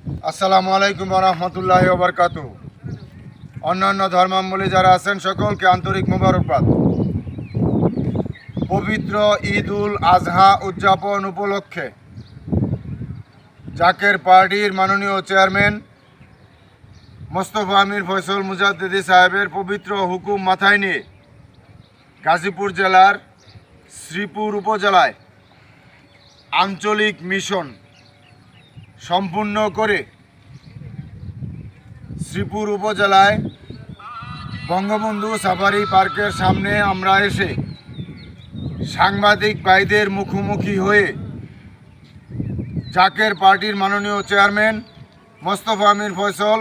আসসালামু আলাইকুম রহমতুল্লাহি ওয়া বারাকাতুহু। অন্যান্য ধর্মাবলম্বী যারা আছেন সকলকে আন্তরিক মোবারকবাদ। পবিত্র ঈদ উল আজহা উদযাপন উপলক্ষে জাকের পার্টির মাননীয় চেয়ারম্যান মোস্তফা আমির ফয়সল মুজাদ্দিদি সাহেবের পবিত্র হুকুম মাথায় নিয়ে গাজীপুর জেলার শ্রীপুর উপজেলায় আঞ্চলিক মিশন সম্পূর্ণ করে শ্রীপুর উপজেলায় বঙ্গবন্ধু সাফারি পার্কের সামনে আমরা এসে সাংবাদিক ভাইদের মুখোমুখি হয়ে জাকের পার্টির মাননীয় চেয়ারম্যান মোস্তফা আমির ফয়সল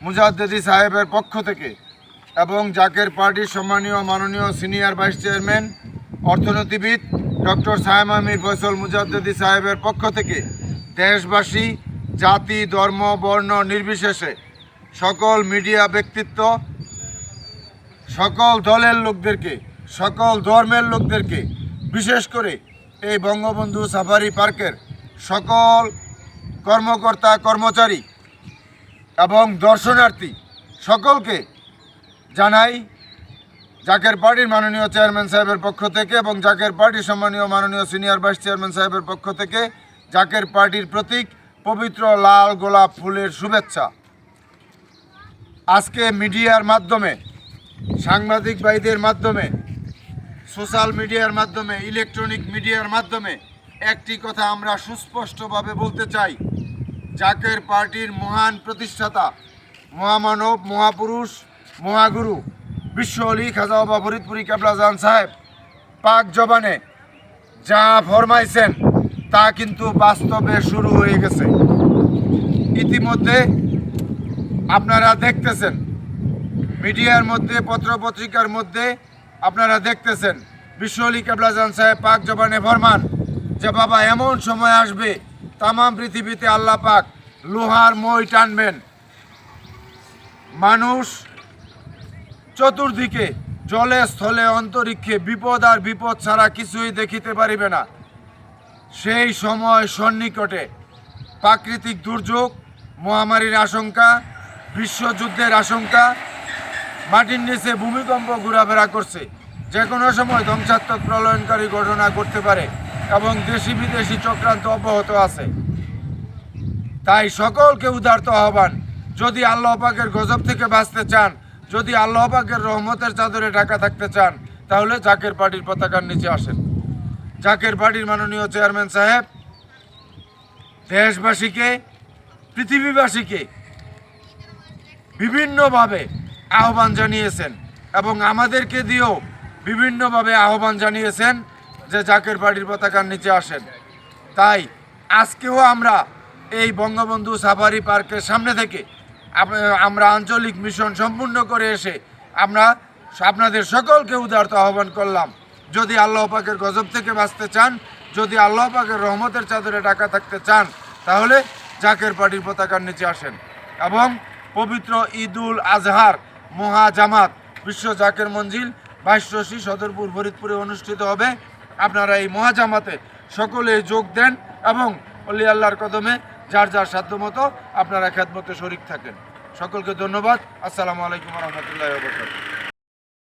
মুজাদ্দিদি সাহেবের পক্ষ থেকে এবং জাকের পার্টির সম্মানীয় মাননীয় সিনিয়র ভাইস চেয়ারম্যান অর্থনীতিবিদ ডক্টর সায়েম আমির ফয়সল মুজাদ্দিদি সাহেবের পক্ষ থেকে দেশবাসী জাতি ধর্ম বর্ণ নির্বিশেষে সকল মিডিয়া ব্যক্তিত্ব সকল দলের লোকদেরকে সকল ধর্মের লোকদেরকে বিশেষ করে এই বঙ্গবন্ধু সাফারি পার্কের সকল কর্মকর্তা কর্মচারী এবং দর্শনার্থী সকলকে জানাই জাকের পার্টির মাননীয় চেয়ারম্যান সাহেবের পক্ষ থেকে এবং জাকের পার্টির সম্মানীয় মাননীয় সিনিয়র ভাইস চেয়ারম্যান সাহেবের পক্ষ থেকে জাকের পার্টির প্রতীক পবিত্র লাল গোলাপ ফুলের শুভেচ্ছা। আজকে মিডিয়ার মাধ্যমে সাংবাদিক ভাইদের মাধ্যমে সোশ্যাল মিডিয়ার মাধ্যমে ইলেকট্রনিক মিডিয়ার মাধ্যমে একটি কথা আমরা সুস্পষ্টভাবে বলতে চাই, জাকের পার্টির মহান প্রতিষ্ঠাতা মহামানব মহাপুরুষ মহাগুরু বিশ্ব অলি খাজা বাবা ফরিদপুরি কেবলাজান সাহেব পাক জবানে যা ফরমাইছেন তা কিন্তু বাস্তবে শুরু হয়ে গেছে। ইতিমধ্যে আপনারা দেখতেছেন মিডিয়ার মধ্যে পত্রপত্রিকার মধ্যে আপনারা দেখতেছেন বিশ্ব অলি কেবলাজান সাহেব পাক জবানে ফরমান যে বাবা এমন সময় আসবে তামাম পৃথিবীতে আল্লাহ পাক লোহার মই টানবেন, মানুষ চতুর্দিকে জলে স্থলে অন্তরিক্ষে বিপদ আর বিপদ ছাড়া কিছুই দেখিতে পারিবে না। সেই সময় সন্নিকটে প্রাকৃতিক দুর্যোগ, মহামারীর আশঙ্কা, বিশ্বযুদ্ধের আশঙ্কা, মাটির নিচে ভূমিকম্প ঘোরাফেরা করছে, যে কোনো সময় ধ্বংসাত্মক প্রলয়নকারী ঘটনা ঘটতে পারে এবং দেশি বিদেশি চক্রান্ত অব্যাহত আছে। তাই সকলকে উদারত আহ্বান, যদি আল্লাহ পাকের গজব থেকে বাঁচতে চান, যদি আল্লাহ পাকের রহমতের চাদরে ঢাকা থাকতে চান, তাহলে জাকের পার্টির পতাকার নিচে আসেন। জাকের পার্টির মাননীয় চেয়ারম্যান সাহেব দেশবাসীকে পৃথিবীবাসীকে বিভিন্নভাবে আহ্বান জানিয়েছেন এবং আমাদেরকে দিয়েও বিভিন্নভাবে আহ্বান জানিয়েছেন যে জাকের পার্টির পতাকার নিচে আসেন। তাই আজকেও আমরা এই বঙ্গবন্ধু সাফারি পার্কের সামনে থেকে আমরা আঞ্চলিক মিশন সম্পূর্ণ করে এসে আমরা আপনাদের সকলকে উদারত আহ্বান করলাম, যদি আল্লাহ পাকের গজব থেকে বাঁচতে চান, যদি আল্লাহ পাকের রহমতের চাদরে ঢাকা থাকতে চান, তাহলে জাকের পার্টির পতাকার নিচে আসেন এবং পবিত্র ঈদ উল আজহার মহাজামাত বিশ্ব জাকের মঞ্জিল 22 সদরপুর ফরিদপুরে অনুষ্ঠিত হবে। আপনারা এই মহাজামাতে সকলে যোগ দেন এবং অলি আল্লাহর কদমে যার যার সাধ্যমতো আপনারা খেদমতে শরিক থাকেন। সকলকে ধন্যবাদ। আসসালামু আলাইকুম রহমতুল্লাহি ওয়া বারাকাতুহু।